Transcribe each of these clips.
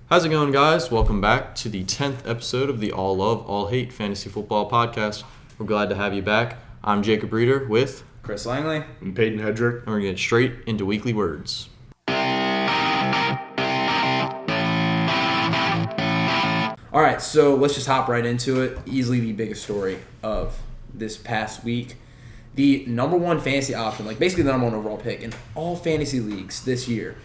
How's it going, guys? Welcome back to the 10th episode of the All Love, All Hate Fantasy Football Podcast. We're glad to have you back. I'm Jacob Reeder with Chris Langley and Payton Hedrick. And we're going to get straight into weekly words. All right, so let's just hop right into it. Easily the biggest story of this past week. The number one fantasy option, like basically the number one overall pick in all fantasy leagues this year.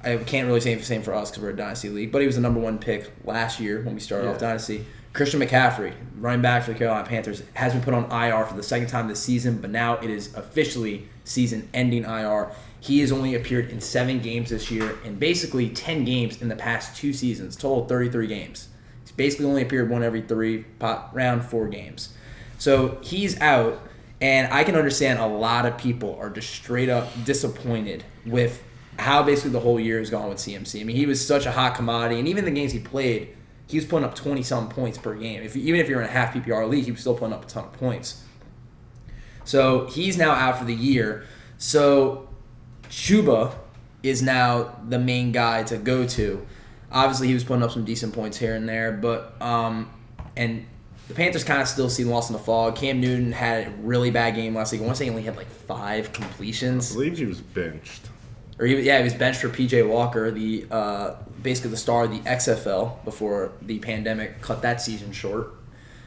I can't really say the same for us because we're a Dynasty league, but he was the number one pick last year when we started off Dynasty. Christian McCaffrey, running back for the Carolina Panthers, has been put on IR for the second time this season, but now it is officially season-ending IR. He has only appeared in 7 games this year and basically 10 games in the past 2 seasons, total 33 games. He's basically only appeared one every 4 games. So he's out, and I can understand a lot of people are just straight up disappointed with how basically the whole year has gone with CMC. I mean, he was such a hot commodity, and even the games he played, he was putting up 20-some points per game. Even if you're in a half PPR league, he was still putting up a ton of points. So he's now out for the year. So Chuba is now the main guy to go to. Obviously, he was putting up some decent points here and there, but and the Panthers kind of still see lost in the fall. Cam Newton had a really bad game last week. I want to say he only had like 5 completions. I believe he was benched. He was benched for P.J. Walker, the basically the star of the XFL before the pandemic cut that season short.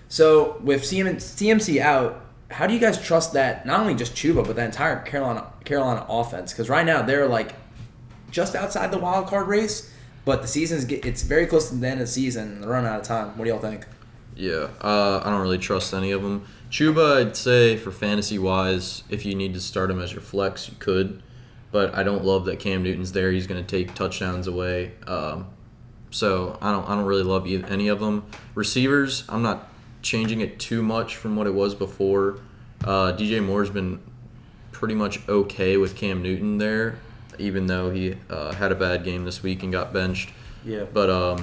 So with CMC out, how do you guys trust that, not only just Chuba, but the entire Carolina offense? Because right now they're like just outside the wild card race, but it's very close to the end of the season and they're running out of time. What do y'all think? Yeah, I don't really trust any of them. Chuba, I'd say for fantasy-wise, if you need to start him as your flex, you could. But I don't love that Cam Newton's there. He's going to take touchdowns away. So I don't really love any of them. Receivers, I'm not changing it too much from what it was before. DJ Moore's been pretty much okay with Cam Newton there, even though he had a bad game this week and got benched. Yeah. But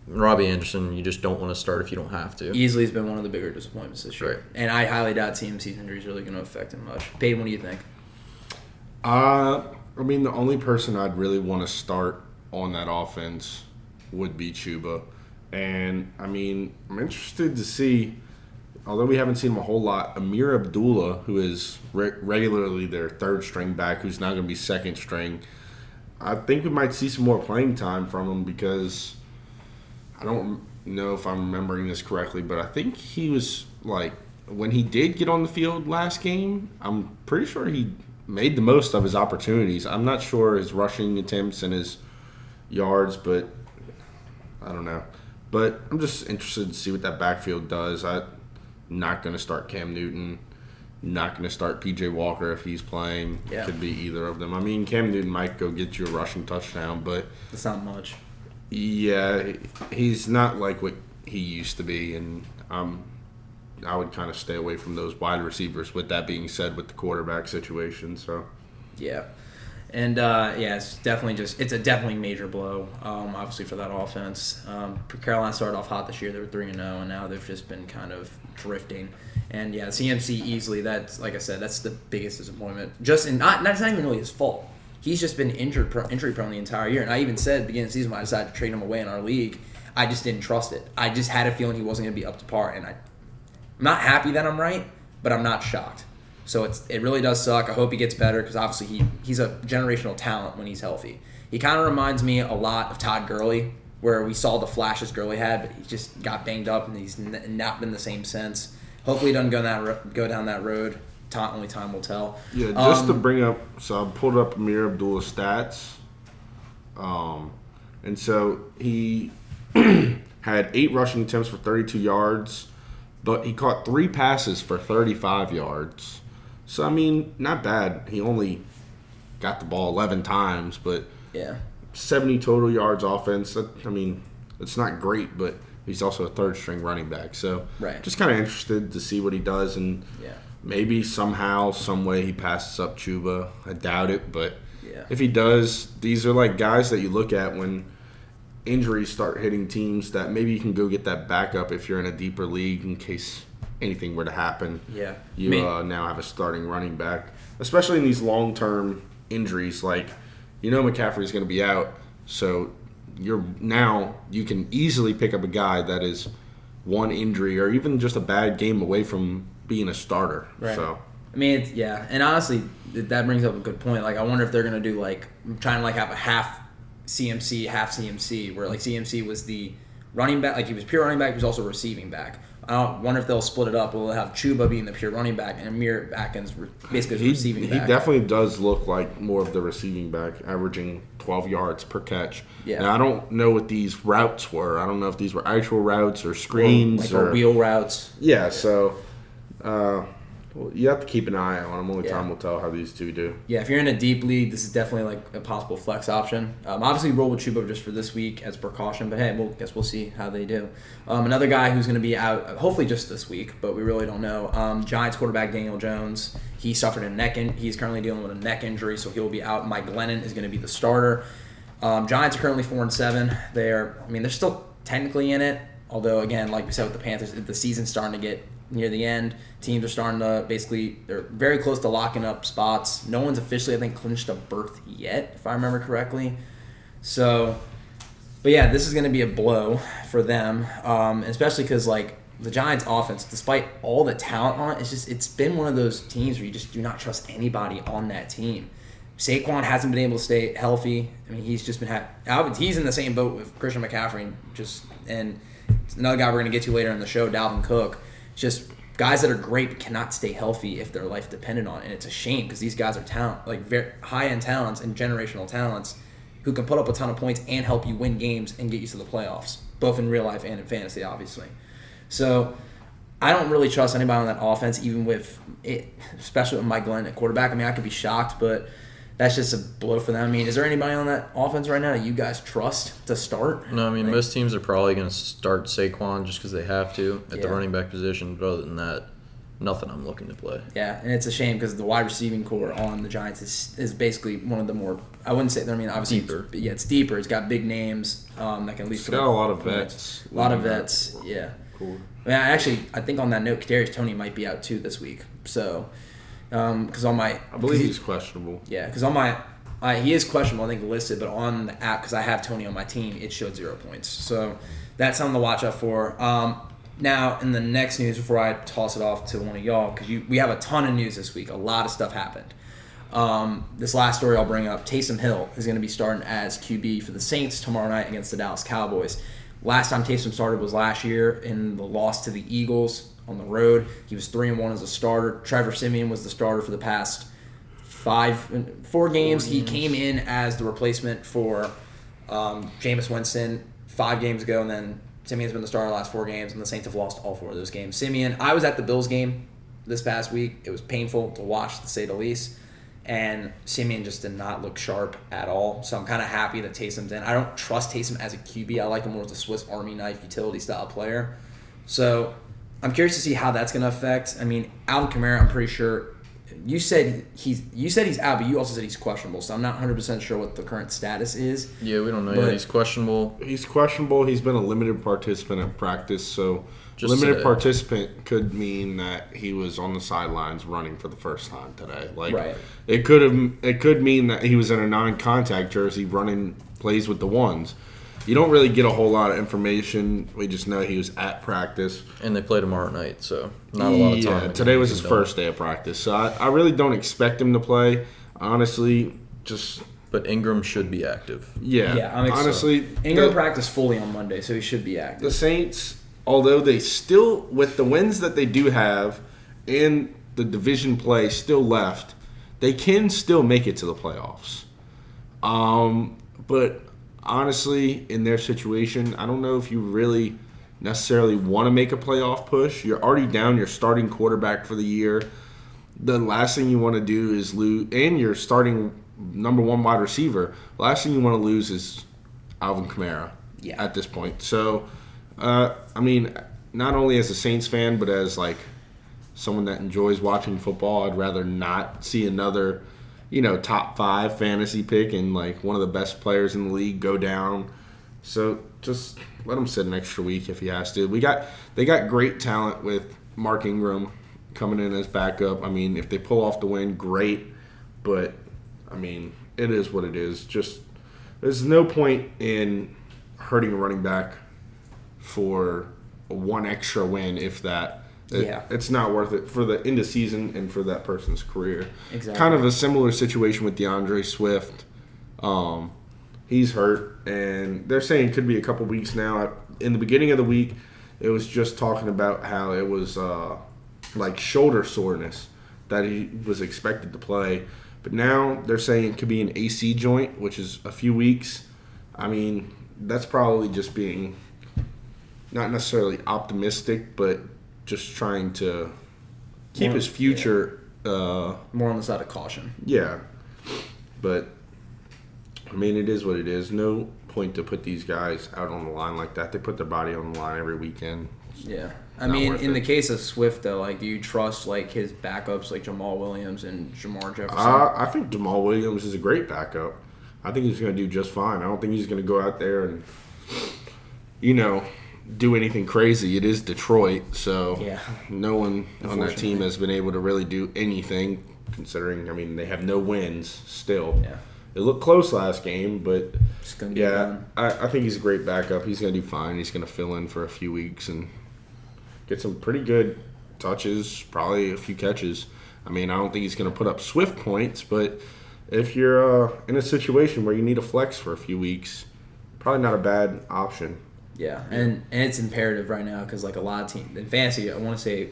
Robbie Anderson, you just don't want to start if you don't have to. Easily has been one of the bigger disappointments this year. Right. And I highly doubt CMC's injury is really going to affect him much. Payton, what do you think? I mean, the only person I'd really want to start on that offense would be Chuba. And, I mean, I'm interested to see, although we haven't seen him a whole lot, Amir Abdullah, who is regularly their third-string back, who's now going to be second-string. I think we might see some more playing time from him because I don't know if I'm remembering this correctly, but I think he was, like, when he did get on the field last game, I'm pretty sure he made the most of his opportunities. I'm not sure his rushing attempts and his yards, but I don't know. But I'm just interested to see what that backfield does. I'm not going to start Cam Newton. Not going to start P.J. Walker if he's playing. Yeah. Could be either of them. I mean, Cam Newton might go get you a rushing touchdown, but It's not much. yeah, he's not like what he used to be, and I would kind of stay away from those wide receivers. With that being said, with the quarterback situation, so Yeah. And, it's a definitely major blow, obviously, for that offense. Carolina started off hot this year. They were 3-0, and now they've just been kind of drifting. And, yeah, CMC easily, that's, like I said, that's the biggest disappointment. It's not even really his fault. He's just been injury prone the entire year. And I even said at the beginning of the season when I decided to trade him away in our league, I just didn't trust it. I just had a feeling he wasn't going to be up to par, and I'm not happy that I'm right, but I'm not shocked. So it really does suck. I hope he gets better because obviously he's a generational talent when he's healthy. He kind of reminds me a lot of Todd Gurley, where we saw the flashes Gurley had, but he just got banged up and he's not been the same since. Hopefully he doesn't go down that road. Only time will tell. yeah. Just to bring up, so I pulled up Amir Abdullah's stats, and so he had 8 rushing attempts for 32 yards. But he caught 3 passes for 35 yards. So, I mean, not bad. He only got the ball 11 times, but 70 total yards offense. It's not great, but he's also a third-string running back. So, just kind of interested to see what he does. And maybe somehow, some way he passes up Chuba. I doubt it, but if he does, these are like guys that you look at when injuries start hitting teams that maybe you can go get that backup if you're in a deeper league in case anything were to happen. Yeah. You now have a starting running back, especially in these long-term injuries. Like, McCaffrey's going to be out, so you can easily pick up a guy that is one injury or even just a bad game away from being a starter. Right. So I mean, and honestly, that brings up a good point. Like, I wonder if they're gonna do trying to have a half CMC, where CMC was the running back, he was pure running back, he was also receiving back. I wonder if they'll split it up. We'll have Chuba being the pure running back and Amir Atkins basically the receiving back. He definitely does look like more of the receiving back, averaging 12 yards per catch. Yeah. Now, I don't know what these routes were. I don't know if these were actual routes or screens or wheel routes. Yeah, so you have to keep an eye on them. Only time will tell how these two do. Yeah, if you're in a deep league, this is definitely a possible flex option. Obviously, roll with Chuba just for this week as precaution, but hey, we'll see how they do. Another guy who's going to be out, hopefully just this week, but we really don't know. Giants quarterback Daniel Jones, he suffered a neck he's currently dealing with a neck injury, so he'll be out. Mike Glennon is going to be the starter. Giants are currently 4-7. They're still technically in it, although again, like we said with the Panthers, the season's starting to get near the end. Teams are starting to they're very close to locking up spots. No one's officially, I think, clinched a berth yet, if I remember correctly. So, but yeah, this is going to be a blow for them, especially because the Giants' offense, despite all the talent on it, it's been one of those teams where you just do not trust anybody on that team. Saquon hasn't been able to stay healthy. I mean, he's just been he's in the same boat with Christian McCaffrey, and another guy we're going to get to later in the show, Dalvin Cook. Just guys that are great but cannot stay healthy if their life depended on it. And it's a shame because these guys are very high-end talents and generational talents who can put up a ton of points and help you win games and get you to the playoffs, both in real life and in fantasy, obviously. So I don't really trust anybody on that offense, even with it, especially with Mike Glenn at quarterback. I mean, I could be shocked, but that's just a blow for them. I mean, is there anybody on that offense right now that you guys trust to start? No, I mean, most teams are probably going to start Saquon just because they have to at the running back position. But other than that, nothing I'm looking to play. Yeah, and it's a shame because the wide receiving core on the Giants is basically one of the more, I wouldn't say, obviously, deeper. It's deeper. It's got big names that can at least. It's got a lot of vets. A lot of vets, yeah. Cool. I think on that note, Kadarius Toney might be out too this week. So, because I believe he's questionable. Yeah, because he is questionable, I think, listed, but on the app, because I have Toney on my team, it showed 0 points. So that's something to watch out for. Now, in the next news, before I toss it off to one of y'all, because we have a ton of news this week. A lot of stuff happened. This last story I'll bring up, Taysom Hill is going to be starting as QB for the Saints tomorrow night against the Dallas Cowboys. Last time Taysom started was last year in the loss to the Eagles on the road. He was 3-1 as a starter. Trevor Siemian was the starter for the past 4 games. He came in as the replacement for Jameis Winston 5 games ago, and then Simeon's been the starter the last 4 games, and the Saints have lost all 4 of those games. I was at the Bills game this past week. It was painful to watch, to say the least, and Simeon just did not look sharp at all. So I'm kind of happy that Taysom's in. I don't trust Taysom as a QB. I like him more as a Swiss Army knife utility-style player. So I'm curious to see how that's going to affect. I mean, Alvin Kamara, I'm pretty sure. You said he's out, but you also said he's questionable. So I'm not 100% sure what the current status is. Yeah, we don't know yet. He's questionable. He's questionable. He's been a limited participant at practice, so Just limited today. participant could mean that he was on the sidelines running for the first time today. Right. It could mean that he was in a non-contact jersey running plays with the ones. You don't really get a whole lot of information. We just know he was at practice. And they play tomorrow night, so not a lot of time. Yeah, today was his first day of practice, so I really don't expect him to play. Honestly, But Ingram should be active. Yeah, I'm excited. Honestly, Ingram practiced fully on Monday, so he should be active. the Saints, although they still, with the wins that they do have and the division play still left, they can still make it to the playoffs. But honestly, in their situation, I don't know if you really necessarily want to make a playoff push. You're already down your starting quarterback for the year. The last thing you want to do is lose, and your starting number 1 wide receiver. The last thing you want to lose is Alvin Kamara at this point. So, I mean, not only as a Saints fan, but as someone that enjoys watching football, I'd rather not see another top 5 fantasy pick and one of the best players in the league go down. So just let him sit an extra week if he has to. They got great talent with Mark Ingram coming in as backup. I mean, if they pull off the win, great. But I mean, it is what it is. Just there's no point in hurting a running back for one extra win, if that. It's not worth it for the end of season and for that person's career. Exactly. Kind of a similar situation with DeAndre Swift. He's hurt, and they're saying it could be a couple weeks now. In the beginning of the week, it was just talking about how it was like shoulder soreness that he was expected to play. But now they're saying it could be an AC joint, which is a few weeks. I mean, that's probably just being not necessarily optimistic, but just trying to keep his future more on the side of caution. Yeah. But, I mean, it is what it is. No point to put these guys out on the line like that. They put their body on the line every weekend. Yeah. I mean, in the case of Swift, though, like, do you trust, like, his backups like Jamal Williams and Jamar Jefferson? I think Jamal Williams is a great backup. I think he's going to do just fine. I don't think he's going to go out there and, do anything crazy. It is Detroit, so no one on that team has been able to really do anything, considering, I mean, they have no wins still. Yeah. It looked close last game, but yeah, I think he's a great backup. He's going to do fine. He's going to fill in for a few weeks and get some pretty good touches, probably a few catches. I mean, I don't think he's going to put up Swift points, but if you're in a situation where you need a flex for a few weeks, probably not a bad option. Yeah, and it's imperative right now because, like, a lot of teams in fantasy, I want to say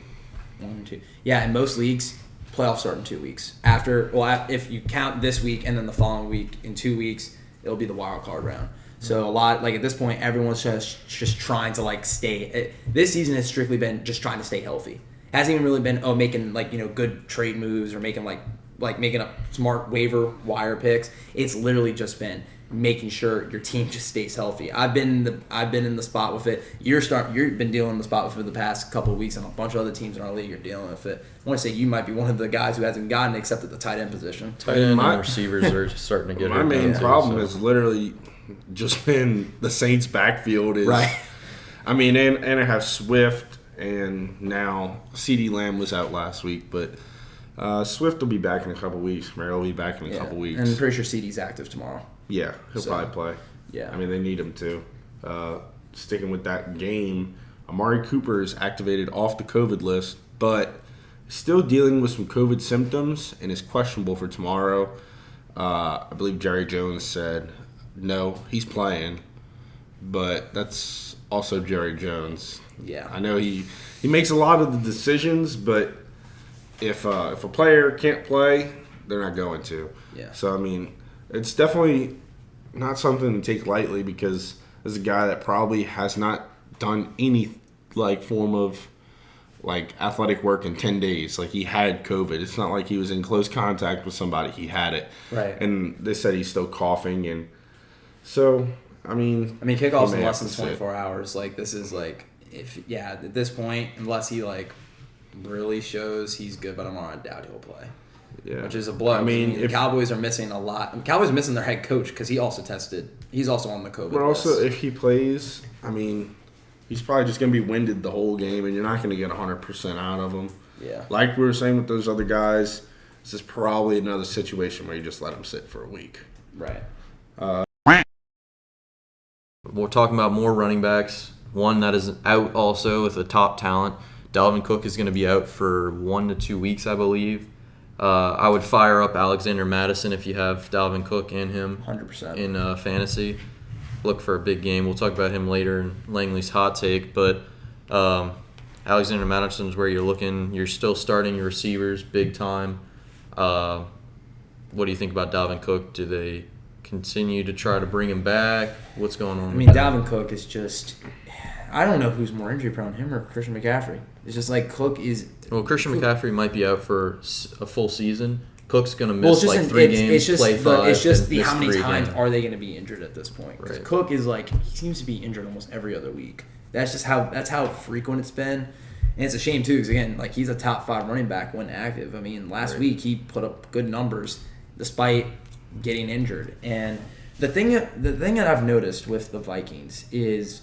1 or 2. Yeah, in most leagues, playoffs start in 2 weeks. If you count this week and then the following week, in 2 weeks, it'll be the wild card round. So a lot, like, at this point, everyone's just trying to, like, stay. This season has strictly been just trying to stay healthy. It hasn't even really been making, like, good trade moves or making making up smart waiver wire picks. It's literally just been making sure your team just stays healthy. I've been in the spot with it. You've been dealing in the spot with it for the past couple of weeks, and a bunch of other teams in our league are dealing with it. I want to say you might be one of the guys who hasn't gotten except at the tight end position. Tight end and receivers are just starting to get my main problem has literally just been the Saints' backfield is right. I mean, and I have Swift, and now CeeDee Lamb was out last week, but Swift will be back in a couple weeks. Merrill will be back in a couple weeks. And I'm pretty sure CeeDee's active tomorrow. Yeah, he'll probably play. Yeah. I mean, they need him to. Sticking with that game, Amari Cooper is activated off the COVID list, but still dealing with some COVID symptoms and is questionable for tomorrow. I believe Jerry Jones said, no, he's playing, but that's also Jerry Jones. Yeah. I know he makes a lot of the decisions, but if a player can't play, they're not going to. Yeah. So, I mean, it's definitely not something to take lightly because as a guy that probably has not done any form of athletic work in 10 days. Like, he had COVID. It's not like he was in close contact with somebody. He had it. Right. And they said he's still coughing. And so, I mean, kickoff's in less than 24 hours. Like, this is at this point, unless he really shows he's good, but I doubt he'll play. Yeah. Which is a blow. I mean, the Cowboys are missing a lot. Cowboys are missing their head coach because he also tested. He's also on the COVID But also, list. if he plays, I mean, he's probably just going to be winded the whole game, and you're not going to get 100% out of him. Yeah. Like we were saying with those other guys, this is probably another situation where you just let him sit for a week. Right. We're talking about more running backs. One that is out also with a top talent. Dalvin Cook is going to be out for 1 to 2 weeks, I believe. I would fire up Alexander Madison if you have Dalvin Cook and him 100% in fantasy. Look for a big game. We'll talk about him later in Langley's hot take. But Alexander Madison is where you're looking. You're still starting your receivers big time. What do you think about Dalvin Cook? Do they continue to try to bring him back? What's going on? I mean, Dalvin Cook is just... I don't know who's more injury prone, him or Christian McCaffrey. It's just Cook is... Well, Christian McCaffrey might be out for a full season. Cook's going to miss 3 games, play 5. It's just and how many miss 3 times again. are they going to be injured at this point? Because Right. Cook is he seems to be injured almost every other week. That's how frequent it's been. And it's a shame, too, because, again, he's a top 5 running back when active. I mean, last week he put up good numbers despite getting injured. And the thing that I've noticed with the Vikings is...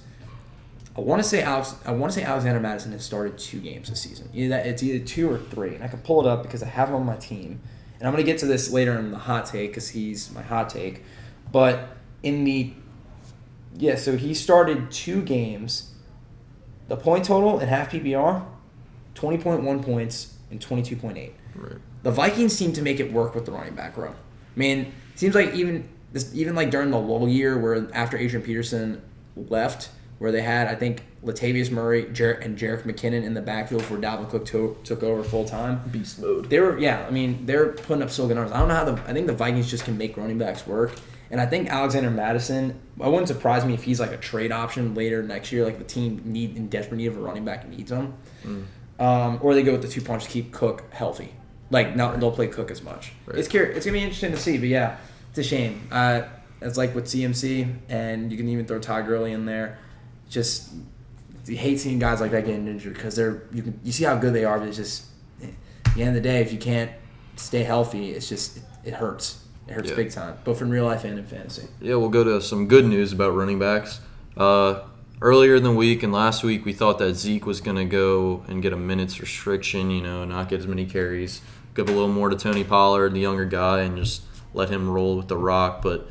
I want to say Alexander Madison has started 2 games this season. It's either 2 or 3, and I can pull it up because I have him on my team. And I'm going to get to this later in the hot take because he's my hot take. But in the Yeah, so he started 2 games. The point total in half PPR, 20.1 points and 22.8. Right. The Vikings seem to make it work with the running back room. I mean, it seems like even like during the lull year where after Adrian Peterson left, where they had, I think, Latavius Murray and Jerick McKinnon in the backfield before Dalvin Cook took over full time. Beast mode. They're putting up so good numbers. I don't know how I think the Vikings just can make running backs work. And I think Alexander Madison, it wouldn't surprise me if he's like a trade option later next year, like the team in desperate need of a running back needs him. Or they go with the 2 punch to keep Cook healthy. Like, they'll play Cook as much. Right. It's going to be interesting to see, but yeah, it's a shame. It's like with CMC, and you can even throw Ty Gurley in there. Just, you hate seeing guys like that getting injured because you see how good they are, but it's just, at the end of the day, if you can't stay healthy, it's just, it hurts. It hurts big time, both in real life and in fantasy. Yeah, we'll go to some good news about running backs. Earlier in the week and last week, we thought that Zeke was going to go and get a minutes restriction, not get as many carries, give a little more to Tony Pollard, the younger guy, and just let him roll with the rock. But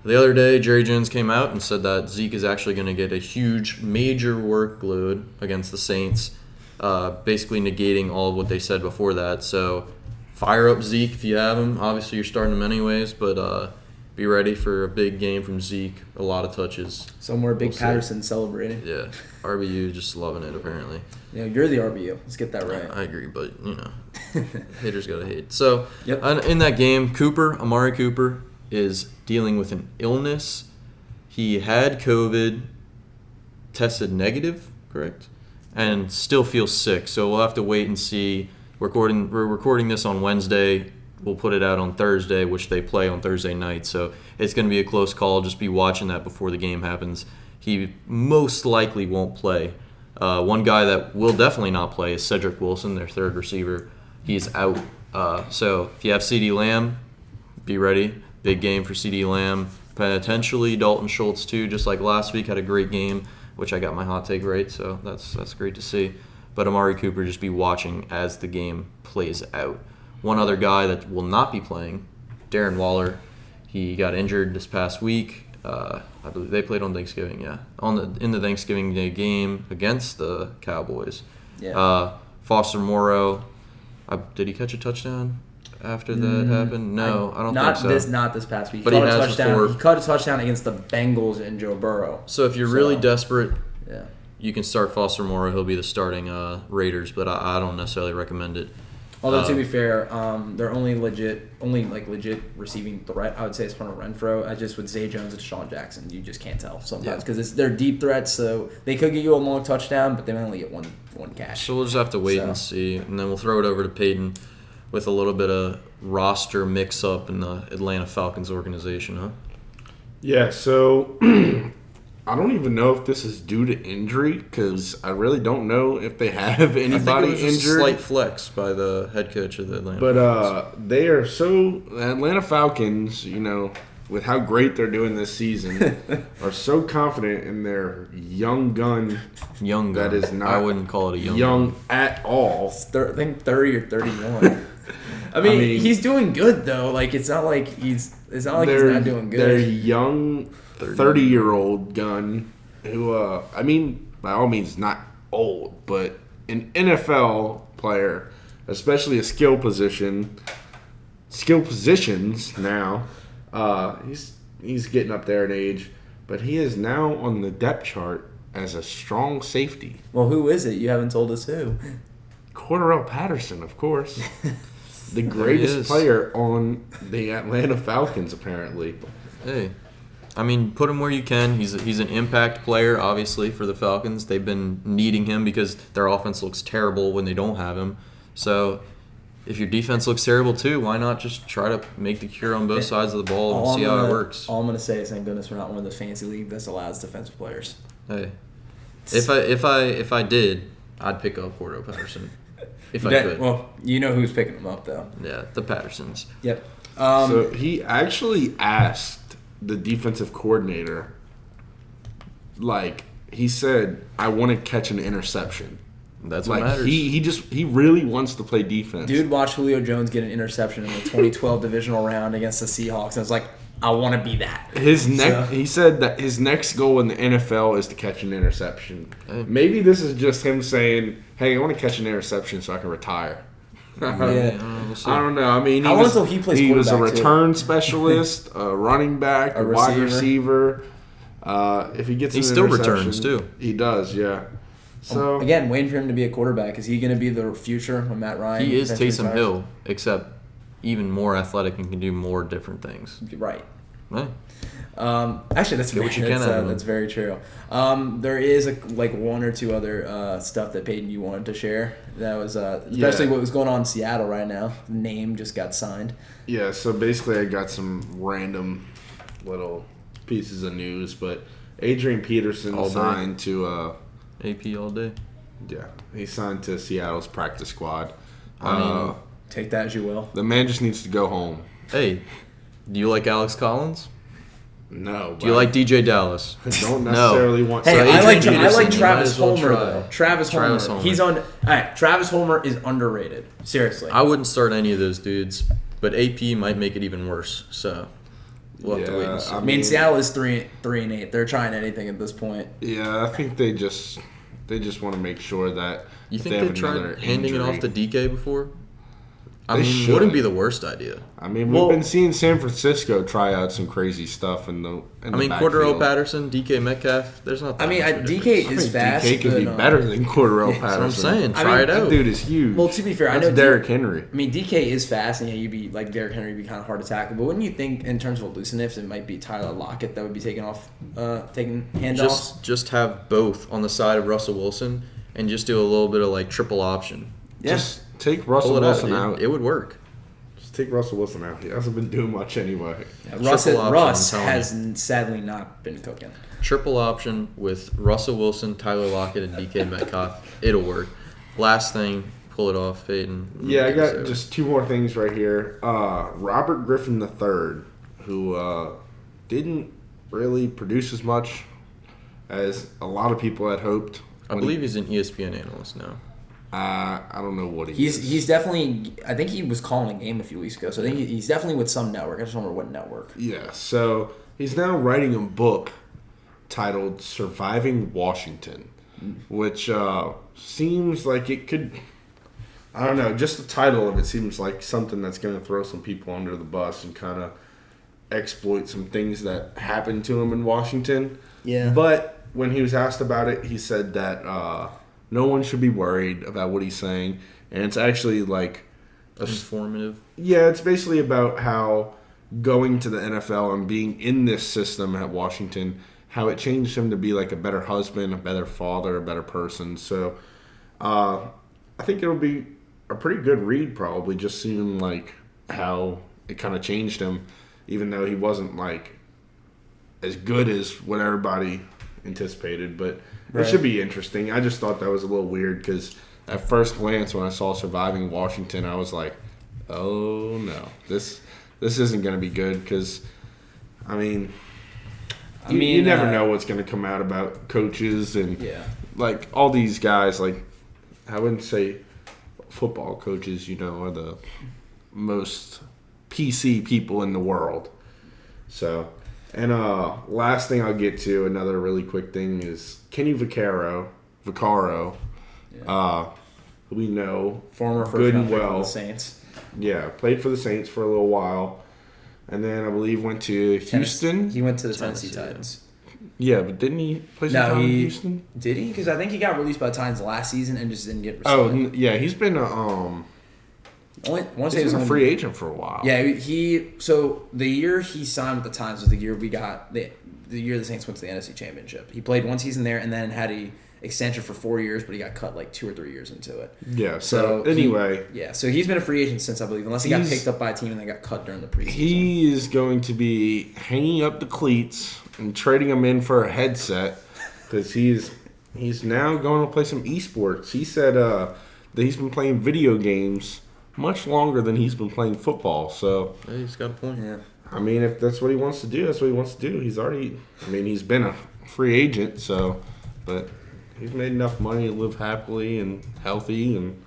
the other day, Jerry Jones came out and said that Zeke is actually going to get a huge, major workload against the Saints, basically negating all of what they said before that. So fire up Zeke if you have him. Obviously, you're starting him anyways, but be ready for a big game from Zeke. A lot of touches. Somewhere Big Patterson celebrating. Yeah. RBU just loving it, apparently. Yeah, you're the RBU. Let's get that right. I agree, but, haters got to hate. So, in that game, Amari Cooper, is dealing with an illness. He had COVID, tested negative, correct? And still feels sick. So, we'll have to wait and see. We're recording this on Wednesday. We'll put it out on Thursday, which they play on Thursday night. So it's going to be a close call. Just be watching that before the game happens. He most likely won't play. One guy that will definitely not play is Cedric Wilson, their third receiver. He's out. So if you have CeeDee Lamb, be ready. Big game for CeeDee Lamb. Potentially Dalton Schultz too, just like last week, had a great game, which I got my hot take right. So that's great to see. But Amari Cooper, just be watching as the game plays out. One other guy that will not be playing, Darren Waller. He got injured this past week. I believe they played on Thanksgiving, in the Thanksgiving Day game against the Cowboys. Yeah. Foster Moreau, did he catch a touchdown after that happened? No, I don't think so. Not this past week. But he has before. He caught a touchdown against the Bengals and Joe Burrow. So if you're really desperate, you can start Foster Moreau. He'll be the starting Raiders, but I don't necessarily recommend it. Although to be fair, their only legit receiving threat, I would say, is Hunter Renfrow. Just with Zay Jones and Deshaun Jackson, you just can't tell sometimes because they're deep threats. So they could get you a long touchdown, but they might only get one catch. So we'll just have to wait and see, and then we'll throw it over to Payton with a little bit of roster mix-up in the Atlanta Falcons organization, huh? Yeah. So I don't even know if this is due to injury because I really don't know if they have anybody I think it was just injured. A slight flex by the head coach of the Atlanta Falcons. They are the Atlanta Falcons, with how great they're doing this season, are so confident in their young gun. Young gun. That is not. I wouldn't call it a young gun at all. I think 30 or 31. I mean, he's doing good though. Like it's not like he's not doing good. They're young 30-year-old gun who, by all means, not old, but an NFL player, especially a skill positions now. He's getting up there in age, but he is now on the depth chart as a strong safety. Well, who is it? You haven't told us who. Cordarrelle Patterson, of course. The greatest player on the Atlanta Falcons, apparently. Hey. Put him where you can. He's an impact player, obviously, for the Falcons. They've been needing him because their offense looks terrible when they don't have him. So if your defense looks terrible too, why not just try to make the cure on both sides of the ball and see how it works? All I'm going to say is, thank goodness we're not one of those fantasy leagues that allows defensive players. Hey, if I did, I'd pick up Cordarrelle Patterson if I could. Well, you know who's picking him up though. Yeah, the Pattersons. Yep. So he actually asked the defensive coordinator, he said, I want to catch an interception. That's what matters. He really wants to play defense. Dude watched Julio Jones get an interception in the 2012 divisional round against the Seahawks, and it's like, I want to be that. He said that his next goal in the NFL is to catch an interception. Maybe this is just him saying, "Hey, I want to catch an interception so I can retire." Yeah. I don't know. I mean, How long until he plays he was a quarterback, return specialist, a running back, a wide receiver. If he gets, he still returns too. He does, yeah. So again, waiting for him to be a quarterback. Is he going to be the future when Matt Ryan? He is Taysom Hill, except very more athletic and can do more different things. Right. Right. Actually, that's very true. There is one or two other stuff that Payton you wanted to share. That was especially what was going on in Seattle right now. The name just got signed. Yeah. So basically, I got some random little pieces of news, but Adrian Peterson signed to AP all day. Yeah, he signed to Seattle's practice squad. Take that as you will. The man just needs to go home. Hey, do you like Alex Collins? No. Do you like DJ Dallas? I don't necessarily want. Hey, so I like Peterson, Travis Homer though. Travis Homer. He's on. All right, Travis Homer is underrated. Seriously. I wouldn't start any of those dudes, but AP might make it even worse. So we'll have to wait and see. I mean, Seattle is 3-8. They're trying anything at this point. Yeah, I think they just want to make sure that you think they tried handing it off to DK before. I mean, wouldn't be the worst idea. I mean, we've been seeing San Francisco try out some crazy stuff in the Cordarrelle, Patterson, DK Metcalf. There's not. DK is fast. DK could be better than Cordarrelle Patterson. That's what I'm saying. Try it out. That dude is huge. Well, to be fair, I know Derrick Henry. I mean, DK is fast, and you'd be like Derrick Henry would be kind of hard to tackle. But wouldn't you think, in terms of elusiveness, it might be Tyler Lockett that would be taking handoffs? Just have both on the side of Russell Wilson, and just do a little bit of triple option. Yeah. Just take Russell Wilson out. It would work. Take Russell Wilson out. He hasn't been doing much anyway. Yeah, Russ has sadly not been cooking. Triple option with Russell Wilson, Tyler Lockett, and DK Metcalf. It'll work. Last thing, pull it off, Payton. Yeah, I got just two more things right here. Robert Griffin III, who didn't really produce as much as a lot of people had hoped. I believe he's an ESPN analyst now. I don't know what he is. He's definitely. I think he was calling a game a few weeks ago, so I think he's definitely with some network. I just don't remember what network. Yeah, so he's now writing a book titled "Surviving Washington," which seems like it could. I don't know. Just the title of it seems like something that's going to throw some people under the bus and kind of exploit some things that happened to him in Washington. Yeah. But when he was asked about it, he said that. No one should be worried about what he's saying, and it's actually informative. Yeah, it's basically about how going to the NFL and being in this system at Washington, how it changed him to be a better husband, a better father, a better person. So, I think it'll be a pretty good read, probably just seeing how it kind of changed him, even though he wasn't as good as what everybody anticipated, but. Right. It should be interesting. I just thought that was a little weird because at first glance when I saw Surviving Washington, I was like, oh no, this isn't going to be good because, you never know what's going to come out about coaches and all these guys. I wouldn't say football coaches, are the most PC people in the world. So... And last thing I'll get to, another really quick thing, is Kenny Vaccaro, who we know, former good and well. For the Saints. Yeah, played for the Saints for a little while, and then I believe went to Houston. He went to the Tennessee Titans. Yeah, but didn't he play some time in Houston? Did he? Because I think he got released by the Titans last season and just didn't get resigned. Oh, yeah, he's been he's been a free agent for a while. Yeah, so the year he signed with the Times was the year we got the year the Saints went to the NFC Championship. He played one season there and then had a extension for 4 years, but he got cut 2 or 3 years into it. Yeah. So anyway, so he's been a free agent since I believe, unless he got picked up by a team and then got cut during the preseason. He is going to be hanging up the cleats and trading him in for a headset because he's now going to play some esports. He said that he's been playing video games much longer than he's been playing football, so... Yeah, he's got a point. Yeah. If that's what he wants to do, that's what he wants to do. He's already... he's been a free agent, so... But he's made enough money to live happily and healthy, and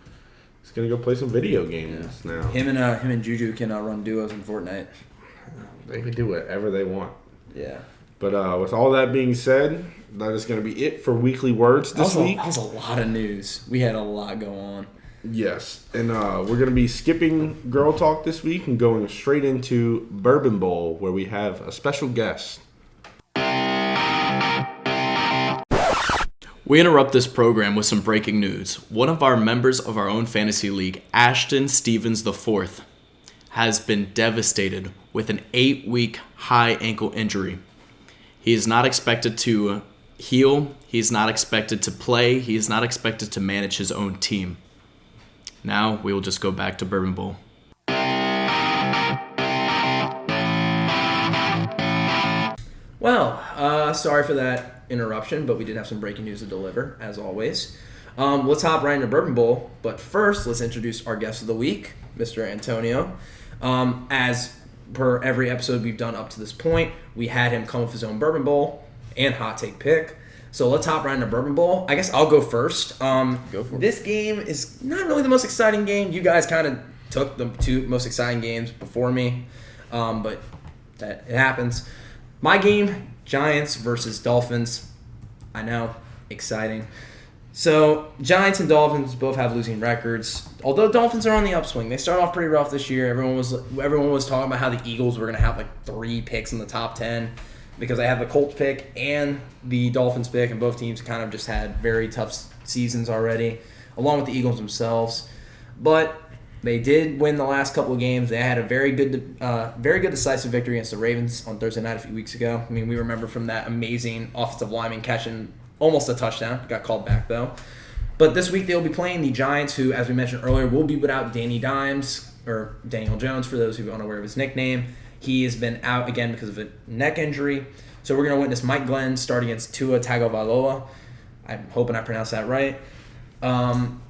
he's going to go play some video games now. Him and Juju can run duos in Fortnite. They can do whatever they want. Yeah. But with all that being said, that is going to be it for Weekly Words this week. That was a lot of news. We had a lot go on. Yes, and we're going to be skipping Girl Talk this week and going straight into Bourbon Bowl, where we have a special guest. We interrupt this program with some breaking news. One of our members of our own fantasy league, Ashton Stevens IV, has been devastated with an 8-week high ankle injury. He is not expected to heal. He is not expected to play. He is not expected to manage his own team. Now we will just go back to Bourbon Bowl. Well, sorry for that interruption, but we did have some breaking news to deliver, as always. Let's hop right into Bourbon Bowl, but first, let's introduce our guest of the week, Mr. Antonio. As per every episode we've done up to this point, we had him come with his own Bourbon Bowl and hot take pick. So let's hop right into Bourbon Bowl. I guess I'll go first. Go for it. This game is not really the most exciting game. You guys kind of took the two most exciting games before me, but it happens. My game, Giants versus Dolphins. I know, exciting. So, Giants and Dolphins both have losing records. Although Dolphins are on the upswing. They started off pretty rough this year. Everyone was talking about how the Eagles were going to have like 3 picks in the top 10 because they have the Colts pick and the Dolphins pick, and both teams kind of just had very tough seasons already, along with the Eagles themselves. But they did win the last couple of games. They had a very good decisive victory against the Ravens on Thursday night a few weeks ago. I mean, we remember from that amazing offensive lineman catching almost a touchdown. Got called back, though. But this week they'll be playing the Giants, who, as we mentioned earlier, will be without Danny Dimes, or Daniel Jones, for those who are unaware of his nickname. He has been out again because of a neck injury. So we're going to witness Mike Glenn start against Tua Tagovailoa. I'm hoping I pronounced that right.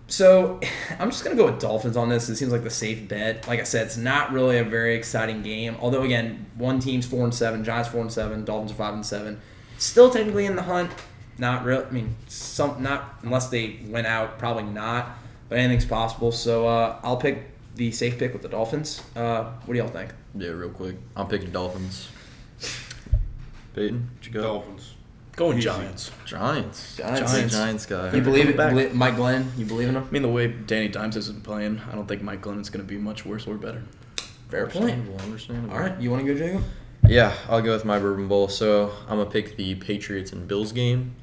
So I'm just going to go with Dolphins on this. It seems like the safe bet. Like I said, it's not really a very exciting game. Although, again, one team's 4-7, Giants 4-7, Dolphins are 5-7. Still technically in the hunt. Not real. I mean, not unless they went out. Probably not. But anything's possible. So I'll pick the safe pick with the Dolphins. What do y'all think? Yeah, real quick. I'm picking Dolphins. Payton, what you got? Dolphins. Going Easy. Giants. Giants Giants. Giants guy. You believe Coming it? back. Mike Glenn, you believe in him? I mean, the way Danny Dimes has been playing, I don't think Mike Glenn is going to be much worse or better. Fair point. Understandable. All right, you want to go, Jacob? Yeah, I'll go with my Bourbon Bowl. So I'm going to pick the Patriots and Bills game.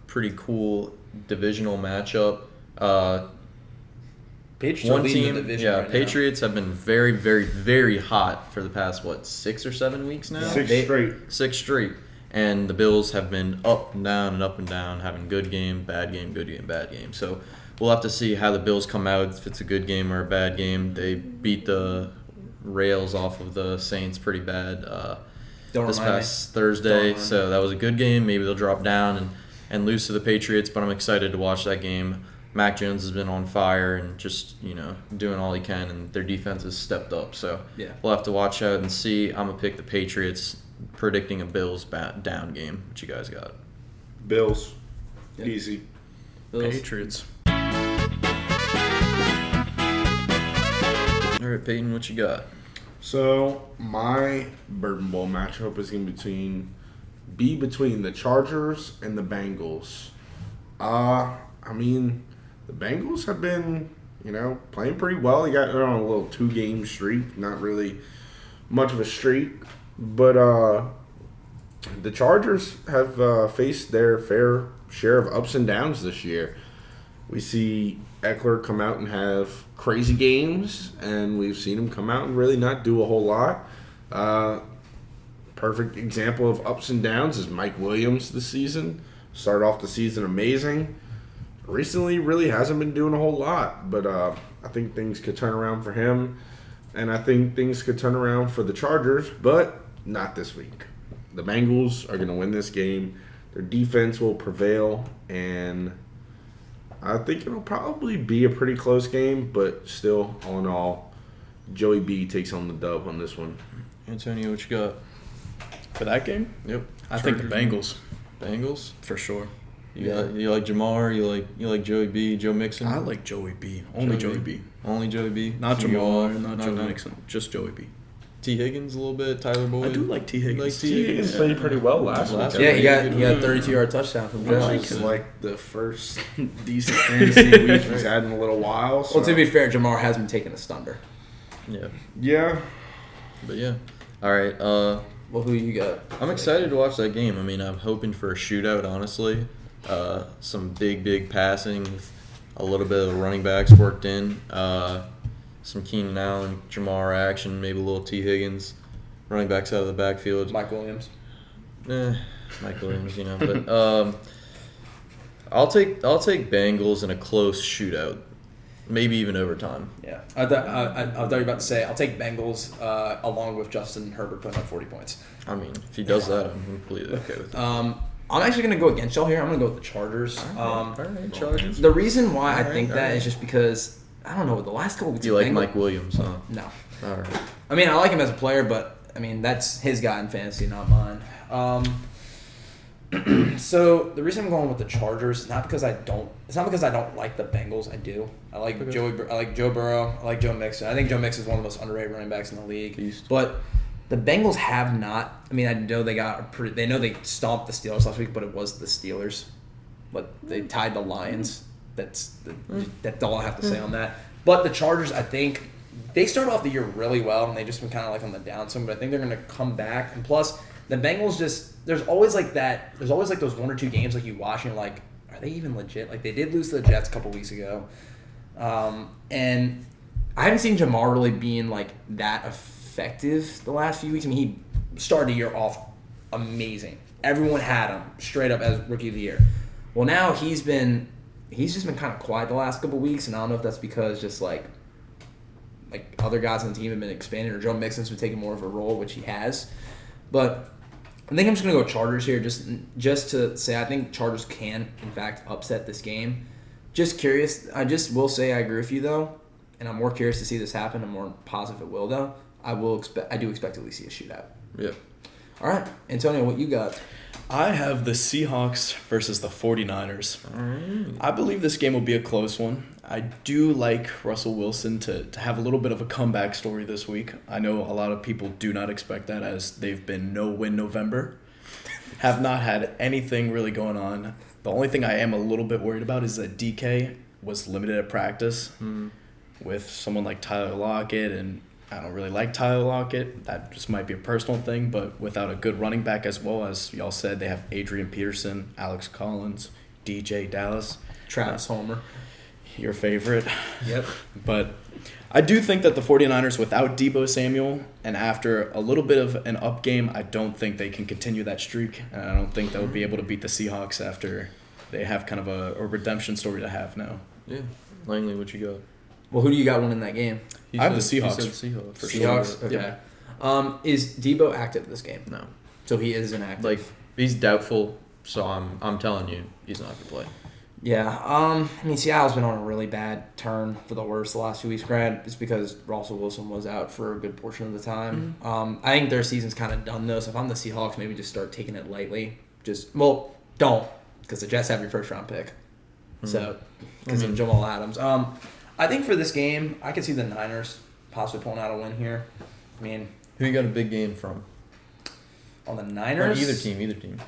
Pretty cool divisional matchup. Patriots One are leading team, the division yeah, right Patriots have been very, very, very hot for the past, 6 or 7 weeks now? Yeah. 6 straight. 6 straight. And the Bills have been up and down and up and down, having good game, bad game, good game, bad game. So we'll have to see how the Bills come out, if it's a good game or a bad game. They beat the rails off of the Saints pretty bad this past Thursday. So that was a good game. Maybe they'll drop down and lose to the Patriots, but I'm excited to watch that game. Mac Jones has been on fire and just, doing all he can, and their defense has stepped up. So Yeah. we'll have to watch out and see. I'm going to pick the Patriots, predicting a Bills down game. What you guys got? Bills. Yeah. Easy. Bills. Patriots. All right, Peyton, what you got? So my Bourbon Bowl matchup is going to be between the Chargers and the Bengals. The Bengals have been, playing pretty well. They got on a little 2-game streak, not really much of a streak, but the Chargers have faced their fair share of ups and downs this year. We see Eckler come out and have crazy games, and we've seen him come out and really not do a whole lot. Perfect example of ups and downs is Mike Williams this season. Started off the season amazing. Recently, really hasn't been doing a whole lot, but I think things could turn around for him, and I think things could turn around for the Chargers, but not this week. The Bengals are going to win this game. Their defense will prevail, and I think it'll probably be a pretty close game, but still, all in all, Joey B takes on the dub on this one. Antonio, what you got? For that game? Yep. I think the Bengals, Bengals? for sure. You like Jamar? You like Joey B? Joe Mixon? I like Joey B. Only Joey B. Only Joey B. Not So Jamal, you not Joe Mixon. Just Joey B. T. Higgins a little bit. Tyler Boyd. I do like T. Higgins. Like T. Higgins played pretty well last week. Yeah, he got 32-yard touchdown from Which Jones. is like the first decent fantasy week he's had in a little while. So. Well, to be fair, Jamar has been taking a stunner. Yeah. Yeah. But yeah. All right. Well, who you got? I'm excited to watch that game. I mean, I'm hoping for a shootout, honestly. Some big passing with a little bit of the running backs worked in. Some Keenan Allen, Jamar action, maybe a little T. Higgins. Running backs out of the backfield. Mike Williams. Mike Williams, you know. But I'll take Bengals in a close shootout. Maybe even overtime. Yeah. I thought you were about to say, I'll take Bengals along with Justin Herbert putting up 40 points. I mean, if he does that, I'm completely okay with it. I'm actually going to go against y'all here. I'm going to go with the Chargers. All right, Chargers. The reason why I All think right, that all is just because, I don't know, the last couple weeks. You like Mike Williams, huh? No. All right. I mean, I like him as a player, but, I mean, that's his guy in fantasy, not mine. So the reason I'm going with the Chargers is not because I don't like the Bengals. I do. I like Joe Burrow. I like Joe Mixon. I think Joe Mixon is one of the most underrated running backs in the league. Beast. But the Bengals have not. I mean, I know they know they stomped the Steelers last week, but it was the Steelers. But they tied the Lions. That's all I have to say on that. But the Chargers, I think they started off the year really well, and they just been kind of like on the downswing. But I think they're going to come back. And plus, the Bengals there's always like that. There's always like those one or two games like you watch and you're like, are they even legit? Like they did lose to the Jets a couple weeks ago, and I haven't seen Jamar really being like that effective the last few weeks. I mean, he started the year off amazing. Everyone had him straight up as rookie of the year. Well, now he's just been kind of quiet the last couple weeks, and I don't know if that's because just like other guys on the team have been expanding, or Joe Mixon's been taking more of a role, which he has, but. I think I'm just going to go Chargers here just to say I think Chargers can, in fact, upset this game. Just curious. I just will say I agree with you, though, and I'm more curious to see this happen. I'm more positive it will, though. I do expect to at least see a shootout. Yeah. All right. Antonio, what you got? I have the Seahawks versus the 49ers. I believe this game will be a close one. I do like Russell Wilson to have a little bit of a comeback story this week. I know a lot of people do not expect that as they've been no-win November. Have not had anything really going on. The only thing I am a little bit worried about is that DK was limited at practice with someone like Tyler Lockett, and I don't really like Tyler Lockett. That just might be a personal thing, but without a good running back as well, as y'all said, they have Adrian Peterson, Alex Collins, DJ Dallas. Travis Homer. Your favorite. Yep. But I do think that the 49ers, without Deebo Samuel, and after a little bit of an up game, I don't think they can continue that streak. And I don't think they'll be able to beat the Seahawks after they have kind of a redemption story to have now. Yeah. Langley, what you got? Well, who do you got winning that game? I have the Seahawks. He said Seahawks. For Seahawks? sure. Okay. Yep. Is Deebo active this game? No. So he is inactive. Like, he's doubtful, so I'm telling you, he's not going to play. Yeah, I mean, Seattle's been on a really bad turn for the worse the last few weeks. Granted, it's because Russell Wilson was out for a good portion of the time. I think their season's kind of done, though, so if I'm the Seahawks, maybe just start taking it lightly. Don't, because the Jets have your first-round pick. So, because of Jamal Adams. I think for this game, I could see the Niners possibly pulling out a win here. I mean... Who you got a big game from? On the Niners? Or either team.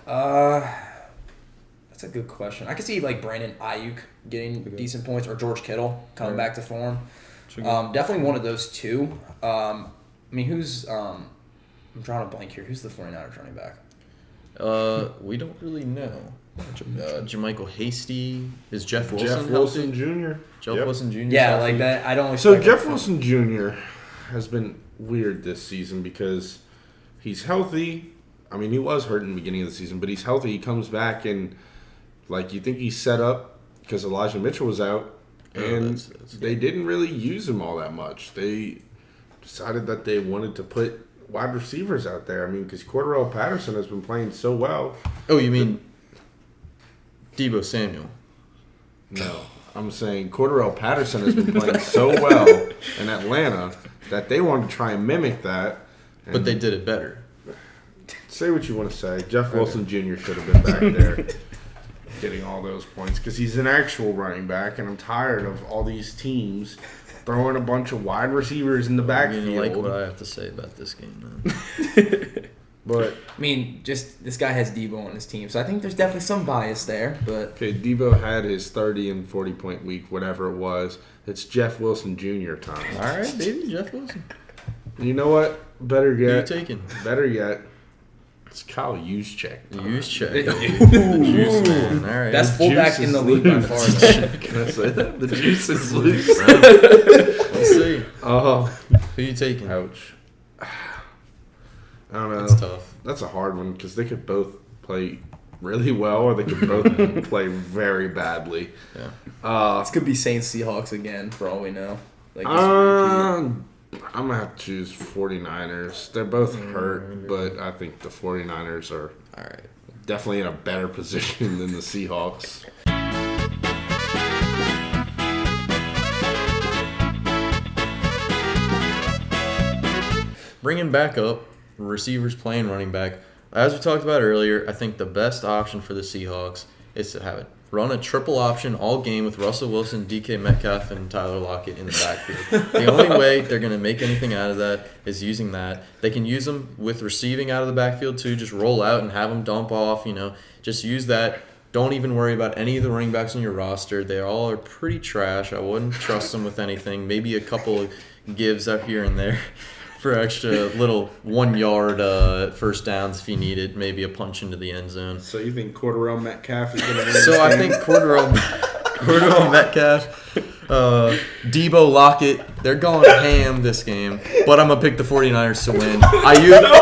That's a good question. I could see like Brandon Ayuk getting decent points, or George Kittle coming back to form. Definitely one of those two. I mean, who's I'm drawing a blank here. Who's the 49ers running back? We don't really know. Jermichael Hasty. Is Jeff Wilson? Jeff Wilson Jr. Jeff Wilson Jr. Yeah, like that. I don't. So Jeff Wilson Jr. has been weird this season because he's healthy. I mean, he was hurt in the beginning of the season, but he's healthy. He comes back and. Like, you think he's set up because Elijah Mitchell was out, and they didn't really use him all that much. They decided that they wanted to put wide receivers out there. I mean, because Cordarrelle Patterson has been playing so well. Oh, you mean Deebo Samuel? No. I'm saying Cordarrelle Patterson has been playing so well in Atlanta that they wanted to try and mimic that. But they did it better. Say what you want to say. Jeff Wilson Jr. should have been back there. Getting all those points because he's an actual running back, and I'm tired of all these teams throwing a bunch of wide receivers in the You backfield. like what I have to say about this game, man. But I mean, just this guy has Deebo on his team, so I think there's definitely some bias there. But okay, Deebo had his 30 and 40 point week, whatever it was. It's Jeff Wilson Jr. time. All right, baby, Jeff Wilson. And you know what? Better Who you yet, taking? it's Kyle Juszczyk. The juice man. All right. best The fullback juice in the is league by loose. far. Can I say that? The juice is loose. Let's see. Oh, Who you taking? ouch. I don't know. That's tough. That's a hard one because they could both play really well or they could both play very badly. Yeah. This could be Saints Seahawks again, for all we know. Like this repeat. I'm going to have to choose 49ers. They're both hurt, but I think the 49ers are All right. definitely in a better position than the Seahawks. Bringing back up receivers playing running back. As we talked about earlier, I think the best option for the Seahawks is to have it run a triple option all game with Russell Wilson, DK Metcalf, and Tyler Lockett in the backfield. The only way they're going to make anything out of that is using that. They can use them with receiving out of the backfield too. Just roll out and have them dump off. Just use that. Don't even worry about any of the running backs on your roster. They all are pretty trash. I wouldn't trust them with anything. Maybe a couple of gives up here and there for extra little 1 yard first downs if you need it. Maybe a punch into the end zone. So you think Cordarrelle Metcalf is going to win So I think Cordarrelle Metcalf, Deebo, Lockett, they're going ham this game. But I'm going to pick the 49ers to win. Ayuk,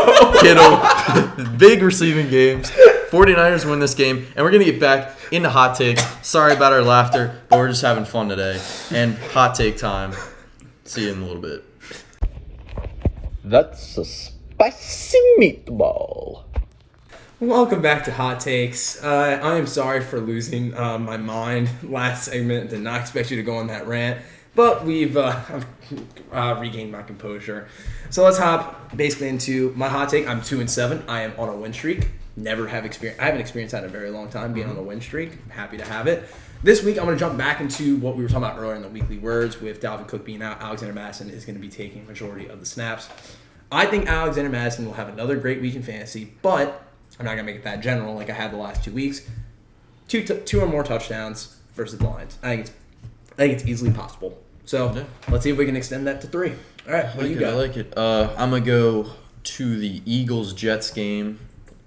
Kittle, big receiving games. 49ers win this game. And we're going to get back into hot takes. Sorry about our laughter, but we're just having fun today. And hot take time. See you in a little bit. That's a spicy meatball. Welcome back to Hot Takes. I am sorry for losing my mind last segment. Did not expect you to go on that rant, but we've regained my composure. So let's hop basically into my hot take. I'm 2-7. I am on a win streak. I haven't experienced that in a very long time, being on a win streak. I'm happy to have it. This week, I'm going to jump back into what we were talking about earlier in the weekly words with Dalvin Cook being out. Alexander Madison is going to be taking a majority of the snaps. I think Alexander Madison will have another great week in fantasy, but I'm not going to make it that general like I had the last 2 weeks. Two or more touchdowns versus the Lions. I think it's easily possible. So Let's see if we can extend that to 3. All right, what do you got? I like it. I'm going to go to the Eagles-Jets game.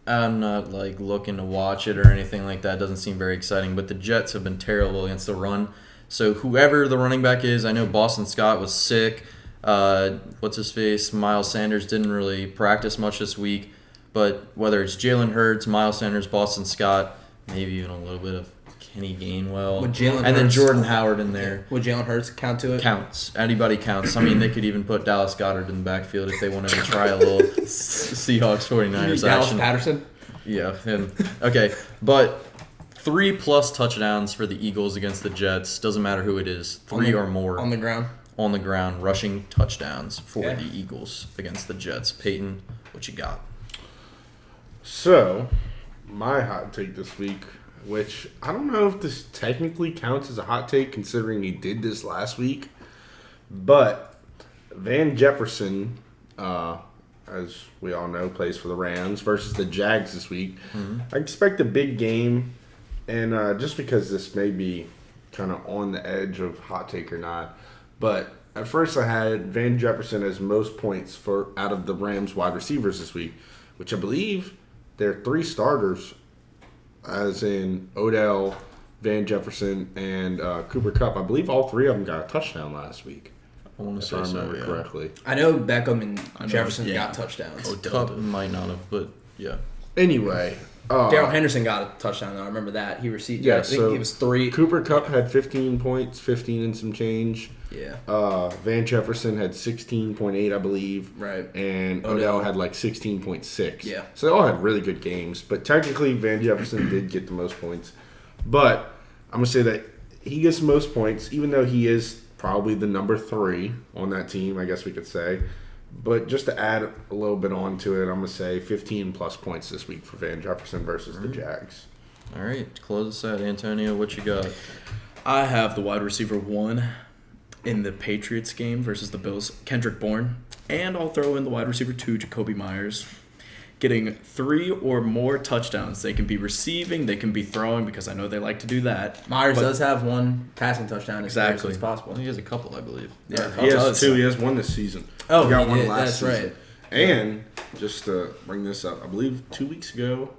I'm not looking to watch it or anything like that. It doesn't seem very exciting, but the Jets have been terrible against the run. So whoever the running back is, I know Boston Scott was sick. What's his face? Miles Sanders didn't really practice much this week. But whether it's Jalen Hurts, Miles Sanders, Boston Scott, maybe even a little bit of Kenny Gainwell, then Jordan Howard in there. Would Jalen Hurts count to it? Counts. Anybody counts. I mean, they could even put Dallas Goedert in the backfield if they wanted to try a little Seahawks 49ers Dallas action. Patterson? Yeah. Okay. But 3+ touchdowns for the Eagles against the Jets. Doesn't matter who it is. 3 or more. On the ground? On the ground. Rushing touchdowns for the Eagles against the Jets. Payton, what you got? So, my hot take this week, which I don't know if this technically counts as a hot take considering he did this last week, but Van Jefferson, as we all know, plays for the Rams versus the Jags this week. Mm-hmm. I expect a big game, and just because this may be kind of on the edge of hot take or not, but at first I had Van Jefferson as most points out of the Rams wide receivers this week, which I believe there are 3 starters, as in Odell, Van Jefferson, and Cooper Kupp. I believe all 3 of them got a touchdown last week. I want to If say I remember so, correctly. I know Beckham and Jefferson got touchdowns. Kupp might not have, but yeah. Anyway. Darrell Henderson got a touchdown, though. I remember that. He received, I think it was 3. Cooper Kupp had 15 points, 15 and some change. Yeah. Van Jefferson had 16.8, I believe. Right. And Odell had 16.6. Yeah. So they all had really good games. But technically, Van Jefferson did get the most points. But I'm going to say that he gets the most points, even though he is probably the number 3 on that team, I guess we could say. But just to add a little bit on to it, I'm going to say 15+ points this week for Van Jefferson versus the Jags. All right. To close this out, Antonio, what you got? I have the wide receiver 1. in the Patriots game versus the Bills, Kendrick Bourne. And I'll throw in the wide receiver 2, Jacoby Myers. Getting 3 or more touchdowns. They can be receiving, they can be throwing, because I know they like to do that. Myers But- does have one passing touchdown as far Exactly. as possible. He has a couple, I believe. Yeah, He has 2. He has 1 this season. Oh, he got he 1 did. last That's season. right. And just to bring this up, I believe 2 weeks ago,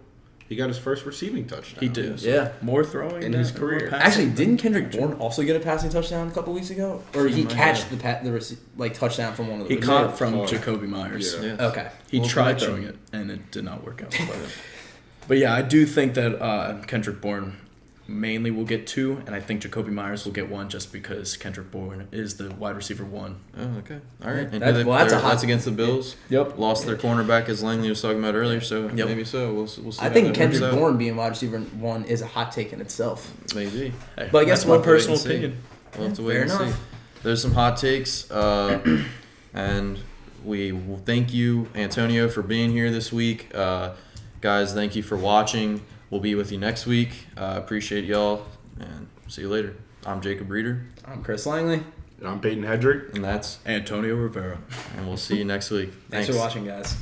he got his first receiving touchdown. He did. Yeah. More throwing In than his more career. passing. Actually, didn't Kendrick Bourne also get a passing touchdown a couple weeks ago, or did he might catch have. the touchdown from one of the? He receivers? caught from Oh. Jacoby Myers. Yeah. Yes. Okay. He Little tried connection. throwing it, and it did not work out. But yeah, I do think that Kendrick Bourne mainly will get 2, and I think Jacoby Myers will get 1 just because Kendrick Bourne is the wide receiver 1. Oh, okay. All right. And That- who they- well, that's a they're- hot- that's against the Bills. Yep. Lost their cornerback, as Langley was talking about earlier, so Yep. maybe so. We'll see I how think that Kendrick works out. Bourne being wide receiver 1 is a hot take in itself. Maybe. Hey, But I guess that's my we'll personal wait and see. opinion. We'll have to wait Fair and enough. see. There's some hot takes, and we will thank you, Antonio, for being here this week. Guys, thank you for watching. We'll be with you next week. Appreciate y'all, and see you later. I'm Jacob Reeder, I'm Chris Langley. And I'm Payton Hedrick. and Antonio Rivera. we'll see you next week. Thanks for watching, guys.